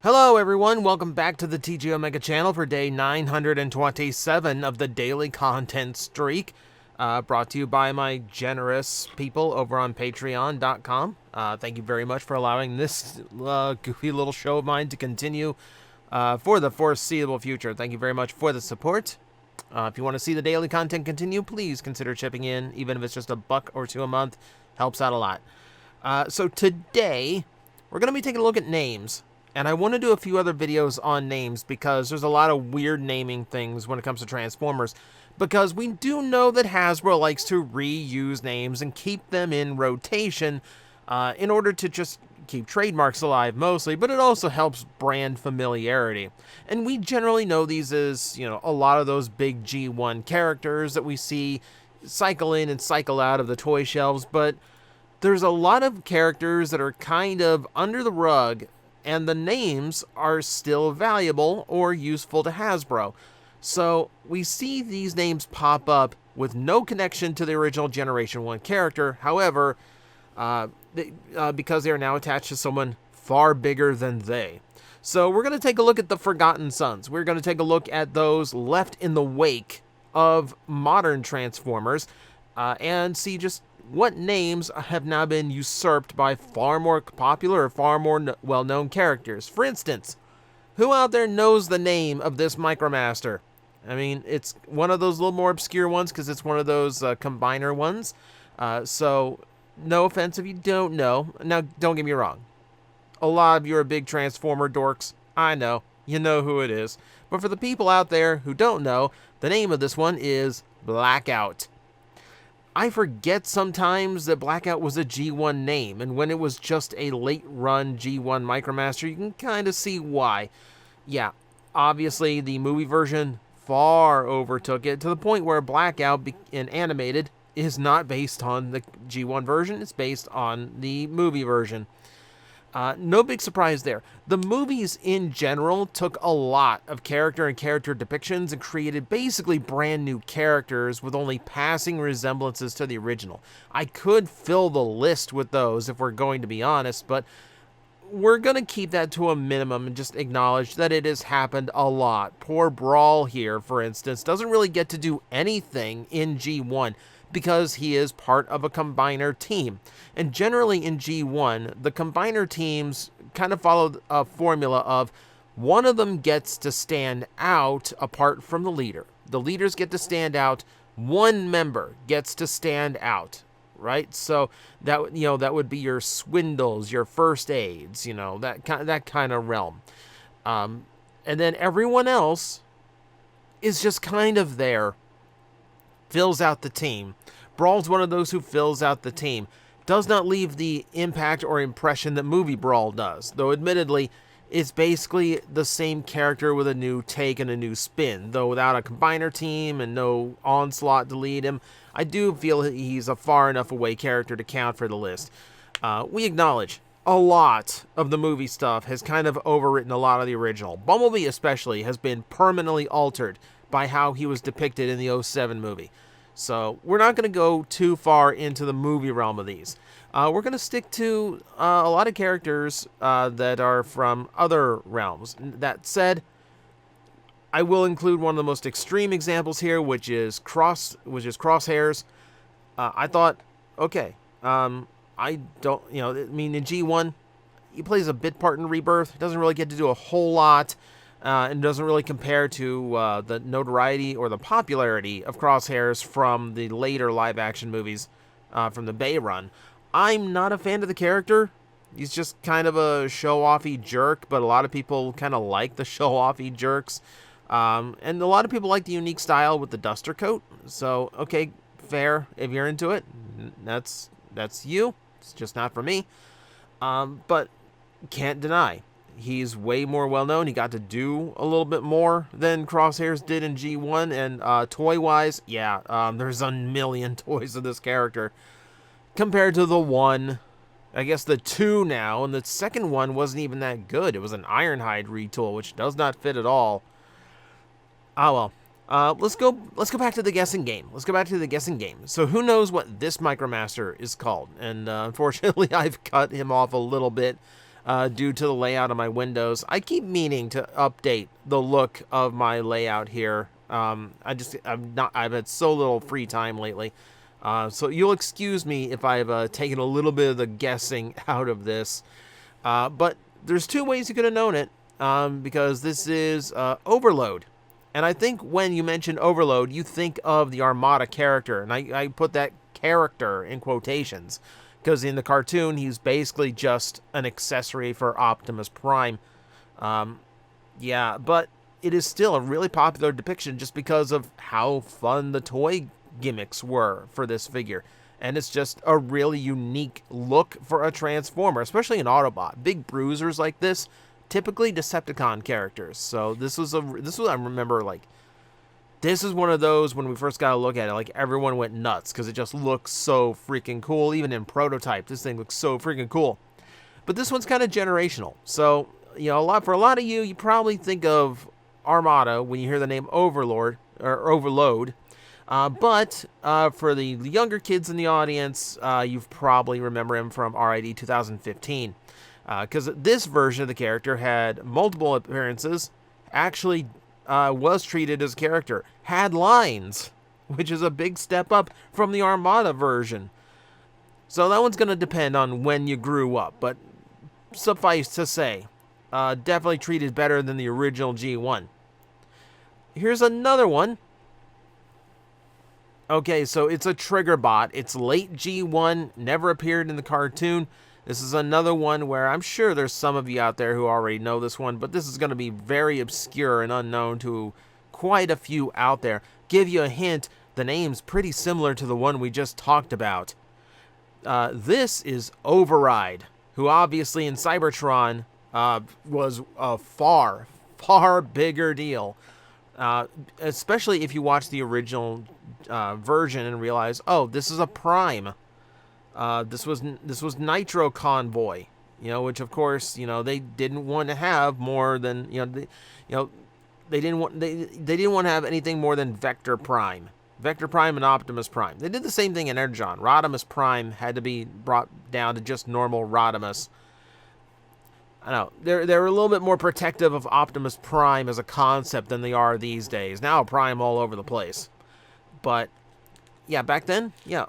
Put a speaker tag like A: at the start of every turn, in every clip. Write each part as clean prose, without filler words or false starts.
A: Hello everyone, welcome back to the TJOmega channel for day 927 of the daily content streak, brought to you by my generous people over on patreon.com. Thank you very much for allowing this goofy little show of mine to continue for the foreseeable future. Thank you very much for the support. If you want to see the daily content continue, please consider chipping in, even if it's just $1 or $2 a month. Helps out a lot. So today, we're going to be taking a look at names. And I want to do a few other videos on names because there's a lot of weird naming things when it comes to Transformers. Because we do know that Hasbro likes to reuse names and keep them in rotation in order to just keep trademarks alive mostly, but it also helps brand familiarity. And we generally know these as, a lot of those big G1 characters that we see cycle in and cycle out of the toy shelves, but there's a lot of characters that are kind of under the rug and the names are still valuable or useful to Hasbro. So we see these names pop up with no connection to the original Generation 1 character. However, because they are now attached to someone far bigger than they. So we're going to take a look at the Forgotten Sons. We're going to take a look at those left in the wake of modern Transformers and see just what names have now been usurped by far more popular or far more well-known characters. For instance, who out there knows the name of this Micromaster? I mean, it's one of those little more obscure ones because it's one of those combiner ones. So, no offense if you don't know. Now, don't get me wrong. A lot of you are big Transformer dorks. I know. You know who it is. But for the people out there who don't know, the name of this one is Blackout. I forget sometimes that Blackout was a G1 name, and when it was just a late-run G1 Micromaster, you can kind of see why. Yeah, obviously the movie version far overtook it, to the point where Blackout in animated is not based on the G1 version, it's based on the movie version. No big surprise there. The movies in general took a lot of character and character depictions and created basically brand new characters with only passing resemblances to the original. I could fill the list with those if we're going to be honest, but we're going to keep that to a minimum and just acknowledge that it has happened a lot. Poor Brawl here, for instance, doesn't really get to do anything in G1 because he is part of a combiner team. And generally in G1, the combiner teams kind of follow a formula of one of them gets to stand out apart from the leader. The leaders get to stand out, one member gets to stand out, right? So that that would be your Swindles, your First Aids, that kind of realm. And then everyone else is just kind of there, fills out the team. Brawl's one of those who fills out the team. Does not leave the impact or impression that Movie Brawl does, though admittedly, it's basically the same character with a new take and a new spin, though without a combiner team and no Onslaught to lead him. I do feel he's a far enough away character to count for the list. We acknowledge a lot of the movie stuff has kind of overwritten a lot of the original. Bumblebee especially has been permanently altered by how he was depicted in the 07 movie. So we're not going to go too far into the movie realm of these. We're going to stick to a lot of characters that are from other realms. That said, I will include one of the most extreme examples here, which is Crosshairs. I thought, okay, I don't, in G1, he plays a bit part in Rebirth. Doesn't really get to do a whole lot. And doesn't really compare to the notoriety or the popularity of Crosshairs from the later live-action movies from the Bay run. I'm not a fan of the character. He's just kind of a show-offy jerk, but a lot of people kind of like the show-offy jerks. And a lot of people like the unique style with the duster coat. So, okay, fair. If you're into it, that's you. It's just not for me. But can't deny, he's way more well-known. He got to do a little bit more than Crosshairs did in G1. And toy-wise, yeah, there's a million toys of this character compared to the one, I guess the two now. And the second one wasn't even that good. It was an Ironhide retool, which does not fit at all. Ah, well. Let's go back to the guessing game. So who knows what this Micromaster is called? And unfortunately, I've cut him off a little bit. due to the layout of my windows. I keep meaning to update the look of my layout here. I've had so little free time lately. So you'll excuse me if I've taken a little bit of the guessing out of this. But there's two ways you could have known it, because this is Overload. And I think when you mention Overload, you think of the Armada character. And I put that character in quotations, because in the cartoon, he's basically just an accessory for Optimus Prime. Yeah, but it is still a really popular depiction just because of how fun the toy gimmicks were for this figure. And it's just a really unique look for a Transformer, especially an Autobot. Big bruisers like this, typically Decepticon characters. So this was I remember, like, this is one of those when we first got to look at it, like everyone went nuts because it just looks so freaking cool. Even in prototype, this thing looks so freaking cool. But this one's kind of generational. So, you know, for a lot of you, you probably think of Armada when you hear the name Overlord or Overload. But for the younger kids in the audience, you probably remember him from RID 2015. Because this version of the character had multiple appearances, actually was treated as a character, had lines, which is a big step up from the Armada version. So that one's going to depend on when you grew up, but suffice to say, definitely treated better than the original G1. Here's another one. Okay, so it's a Triggerbot. It's late G1, never appeared in the cartoon. This is another one where I'm sure there's some of you out there who already know this one, but this is going to be very obscure and unknown to quite a few out there. Give you a hint, the name's pretty similar to the one we just talked about. This is Override, who obviously in Cybertron was a far, far bigger deal. Especially if you watch the original version and realize, oh, this is a Prime. This was Nitro Convoy, you know, which of course, you know, they didn't want to have more than, they didn't want to have anything more than Vector Prime and Optimus Prime. They did the same thing in Energon. Rodimus Prime had to be brought down to just normal Rodimus. I know they're a little bit more protective of Optimus Prime as a concept than they are these days. Now Prime all over the place, but yeah, back then, yeah,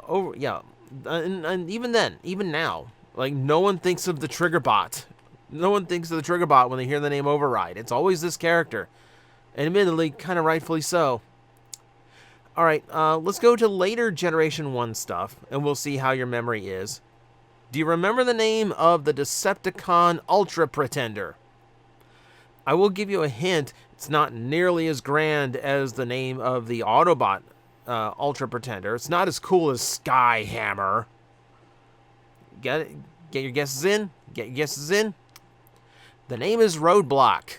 A: and even then, even now, like no one thinks of the Triggerbot. No one thinks of the Triggerbot when they hear the name Override. It's always this character, and admittedly, kind of rightfully so. All right, let's go to later Generation 1 stuff, and we'll see how your memory is. Do you remember the name of the Decepticon Ultra Pretender? I will give you a hint. It's not nearly as grand as the name of the Autobot Ultra Pretender. It's not as cool as Skyhammer. Get it? Get your guesses in? Get your guesses in? The name is Roadblock.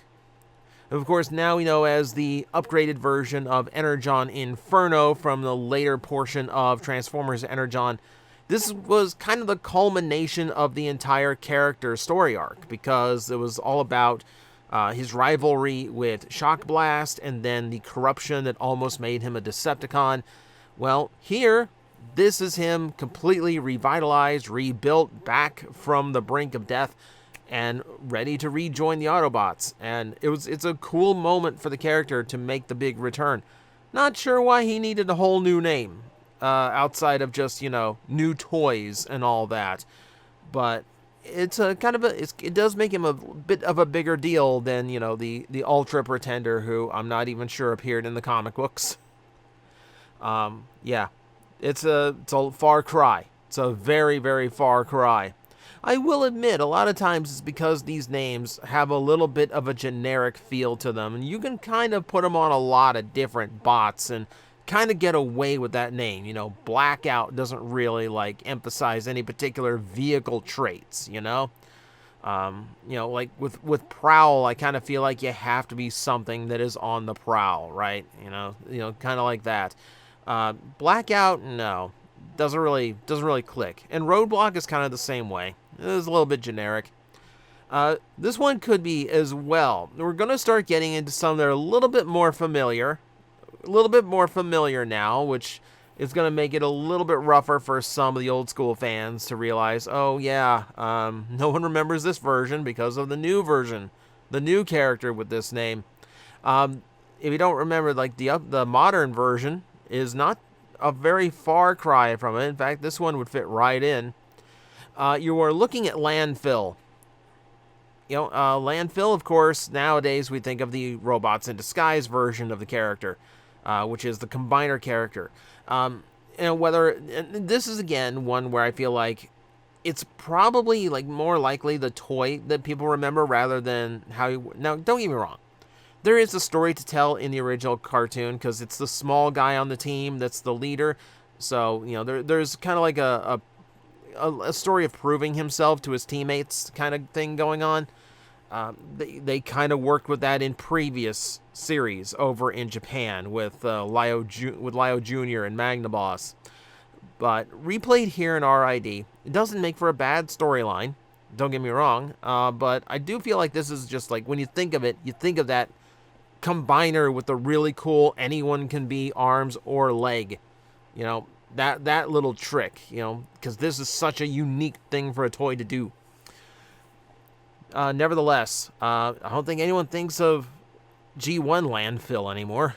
A: Of course, now we know as the upgraded version of Energon Inferno from the later portion of Transformers Energon. This was kind of the culmination of the entire character story arc, because it was all about his rivalry with Shock Blast and then the corruption that almost made him a Decepticon. Well, here, this is him completely revitalized, rebuilt back from the brink of death, and ready to rejoin the Autobots. And it's a cool moment for the character to make the big return. Not sure why he needed a whole new name. Outside of just, new toys and all that. But it's a kind of it does make him a bit of a bigger deal than, the Ultra Pretender, who I'm not even sure appeared in the comic books. Yeah, it's a far cry. It's a very, very far cry. I will admit, a lot of times it's because these names have a little bit of a generic feel to them, and you can kind of put them on a lot of different bots and kind of get away with that name. Blackout doesn't really emphasize any particular vehicle traits, like with Prowl, I kind of feel like you have to be something that is on the prowl, right? Kind of like that. Blackout, no, doesn't really click. And Roadblock is kind of the same way. It is a little bit generic. This one could be as well. We're going to start getting into some that are a little bit more familiar now, which it's going to make it a little bit rougher for some of the old school fans to realize, oh yeah, no one remembers this version because of the new version, the new character with this name. If you don't remember, like the modern version is not a very far cry from it. In fact, this one would fit right in. You are looking at Landfill. Landfill, of course, nowadays we think of the Robots in Disguise version of the character, which is the Combiner character. And this is, again, one where I feel like it's probably like more likely the toy that people remember rather than how you... Now, don't get me wrong. There is a story to tell in the original cartoon because it's the small guy on the team that's the leader. So, there's kind of like a story of proving himself to his teammates kind of thing going on. They kind of worked with that in previous series over in Japan with Lio Jr. and Magnaboss. But replayed here in RID, it doesn't make for a bad storyline. Don't get me wrong. But I do feel like this is just like, when you think of it, you think of that Combiner with the really cool anyone can be arms or leg. That little trick, because this is such a unique thing for a toy to do. Nevertheless, I don't think anyone thinks of G1 Landfill anymore.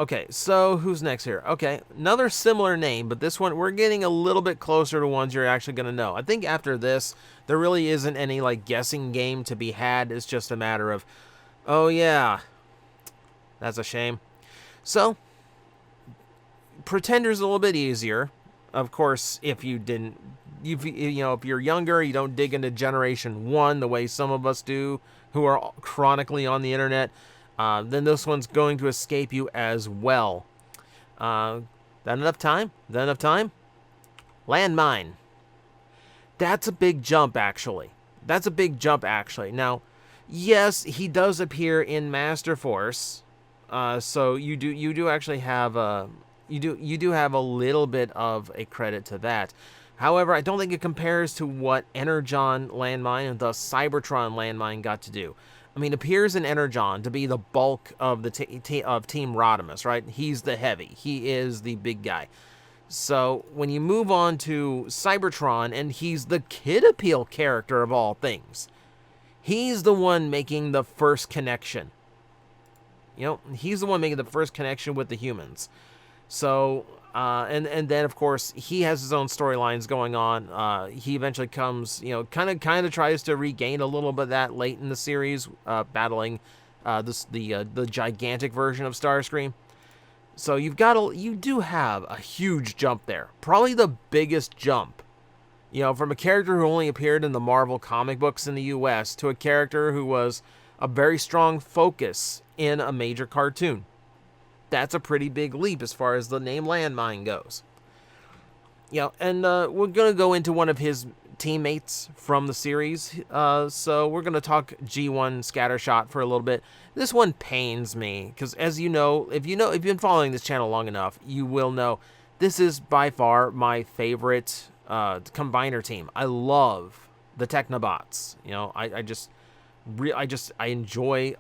A: Okay, so who's next here? Okay, another similar name, but this one, we're getting a little bit closer to ones you're actually going to know. I think after this, there really isn't any, like, guessing game to be had. It's just a matter of, oh yeah, that's a shame. So, Pretender's a little bit easier. Of course, if you didn't, if you're younger, you don't dig into Generation 1 the way some of us do, who are chronically on the internet, then this one's going to escape you as well. That enough time? Landmine. That's a big jump, actually. Now, yes, he does appear in Master Force, so you do actually have a you do have a little bit of a credit to that. However, I don't think it compares to what Energon Landmine and thus Cybertron Landmine got to do. I mean, appears in Energon to be the bulk of the of Team Rodimus, right? He's the heavy. He is the big guy. So when you move on to Cybertron, and he's the Kid Appeal character of all things, he's the one making the first connection. He's the one making the first connection with the humans. So, and then, of course, he has his own storylines going on. He eventually comes, kind of tries to regain a little bit of that late in the series, battling the gigantic version of Starscream. So you do have a huge jump there. Probably the biggest jump, from a character who only appeared in the Marvel comic books in the US to a character who was a very strong focus in a major cartoon. That's a pretty big leap as far as the name Landmine goes. And we're going to go into one of his teammates from the series. So we're going to talk G1 Scattershot for a little bit. This one pains me because, as you know, if you've been following this channel long enough, you will know this is by far my favorite Combiner team. I love the Technobots. I enjoy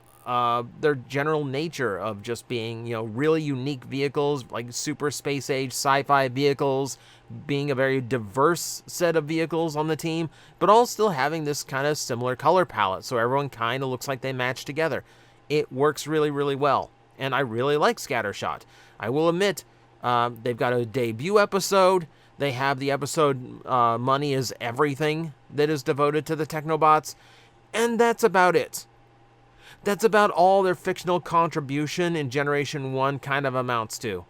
A: their general nature of just being, really unique vehicles, like super space age sci-fi vehicles, being a very diverse set of vehicles on the team, but all still having this kind of similar color palette, so everyone kind of looks like they match together. It works really, really well, and I really like Scattershot. I will admit, they've got a debut episode. They have the episode Money is Everything that is devoted to the Technobots, and that's about it. That's about all their fictional contribution in Generation 1 kind of amounts to.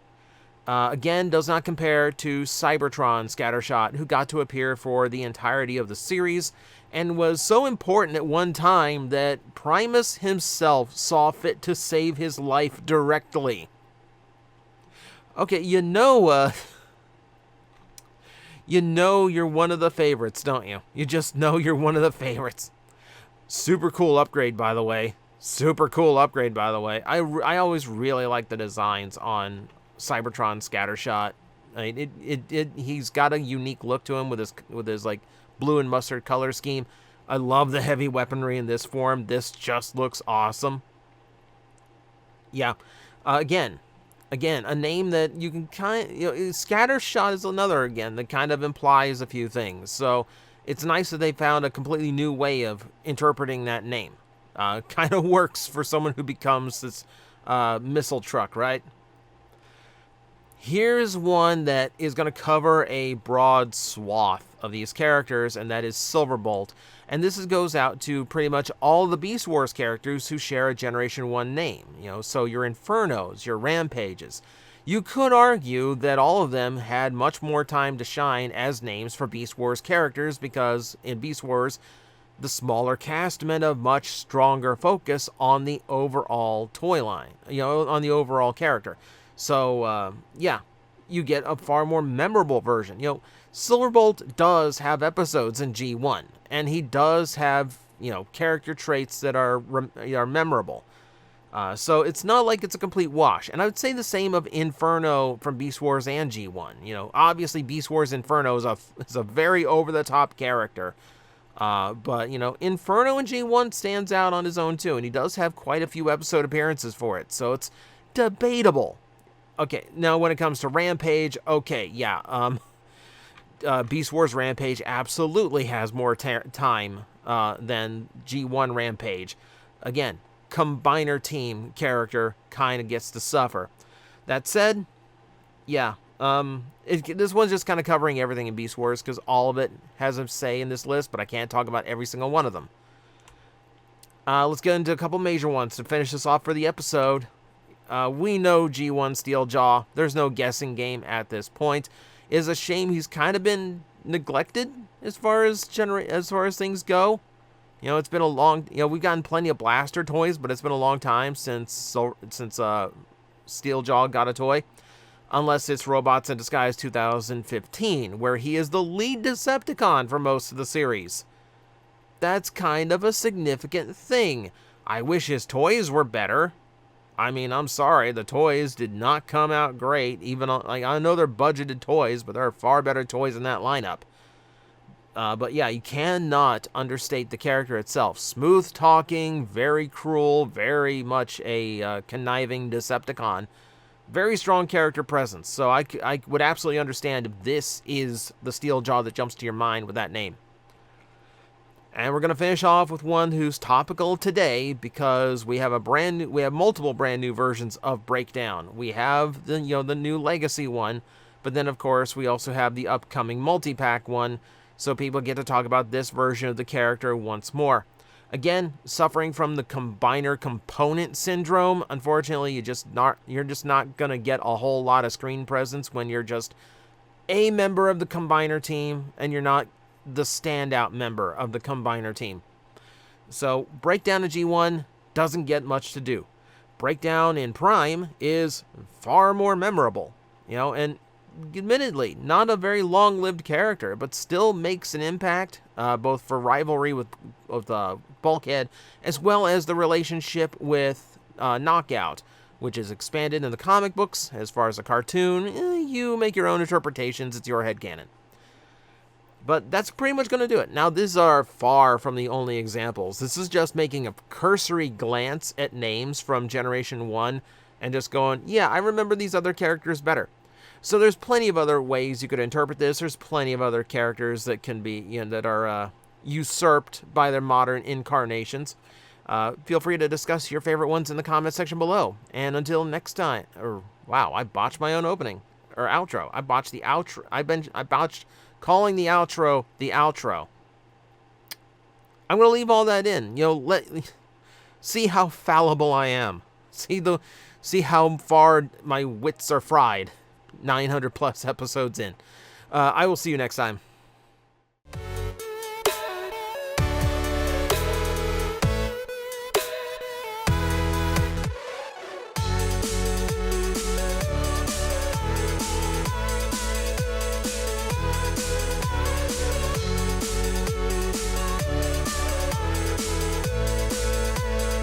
A: Again, does not compare to Cybertron Scattershot, who got to appear for the entirety of the series, and was so important at one time that Primus himself saw fit to save his life directly. Okay, you're one of the favorites, don't you? You just know you're one of the favorites. Super cool upgrade, by the way. I always really like the designs on Cybertron Scattershot. I mean, he's got a unique look to him with his like blue and mustard color scheme. I love the heavy weaponry in this form. This just looks awesome. Yeah. Again, Again, a name that you can kind of, Scattershot is another, again, that kind of implies a few things. So it's nice that they found a completely new way of interpreting that name. Kind of works for someone who becomes this missile truck, right? Here's one that is going to cover a broad swath of these characters, and that is Silverbolt. And this goes out to pretty much all the Beast Wars characters who share a Generation 1 name. So your Infernos, your Rampages. You could argue that all of them had much more time to shine as names for Beast Wars characters, because in Beast Wars, the smaller cast meant a much stronger focus on the overall toy line, on the overall character. So, yeah, you get a far more memorable version. Silverbolt does have episodes in G1, and he does have, character traits that are memorable. So it's not like it's a complete wash. And I would say the same of Inferno from Beast Wars and G1. Obviously Beast Wars Inferno is a very over-the-top character. But, Inferno in G1 stands out on his own, too, and he does have quite a few episode appearances for it. So it's debatable. Okay, now when it comes to Rampage, okay, yeah, Beast Wars Rampage absolutely has more time than G1 Rampage. Again, combiner team character kind of gets to suffer. That said, yeah, this one's just kind of covering everything in Beast Wars because all of it has a say in this list, but I can't talk about every single one of them. Let's get into a couple major ones to finish this off for the episode. We know G1 Steeljaw. There's no guessing game at this point. It's a shame he's kind of been neglected as far as things go. It's been a long. We've gotten plenty of Blaster toys, but it's been a long time since Steeljaw got a toy. Unless it's Robots in Disguise 2015, where he is the lead Decepticon for most of the series. That's kind of a significant thing. I wish his toys were better. I mean, I'm sorry, the toys did not come out great. Even I know they're budgeted toys, but there are far better toys in that lineup. But yeah, you cannot understate the character itself. Smooth talking, very cruel, very much a conniving Decepticon. Very strong character presence. So I would absolutely understand if this is the Steeljaw that jumps to your mind with that name. And we're going to finish off with one who's topical today because we have multiple brand new versions of Breakdown. We have the new Legacy one, but then of course we also have the upcoming multi-pack one, so people get to talk about this version of the character once more. Again, suffering from the combiner component syndrome. Unfortunately, you're just not going to get a whole lot of screen presence when you're just a member of the combiner team and you're not the standout member of the combiner team. So Breakdown in G1 doesn't get much to do. Breakdown in Prime is far more memorable, and admittedly not a very long-lived character, but still makes an impact, both for rivalry with Bulkhead, as well as the relationship with Knockout, which is expanded in the comic books. As far as a cartoon, you make your own interpretations. It's your headcanon. But that's pretty much going to do it. Now, these are far from the only examples. This is just making a cursory glance at names from Generation 1 and just going, yeah, I remember these other characters better. So there's plenty of other ways you could interpret this. There's plenty of other characters that can be, that are usurped by their modern incarnations. Feel free to discuss your favorite ones in the comment section below. And until next time, wow, I botched my own opening or outro. I botched the outro. I botched calling the outro the outro. I'm gonna leave all that in. See how fallible I am. See how far my wits are fried. 900 plus episodes in. I will see you next time.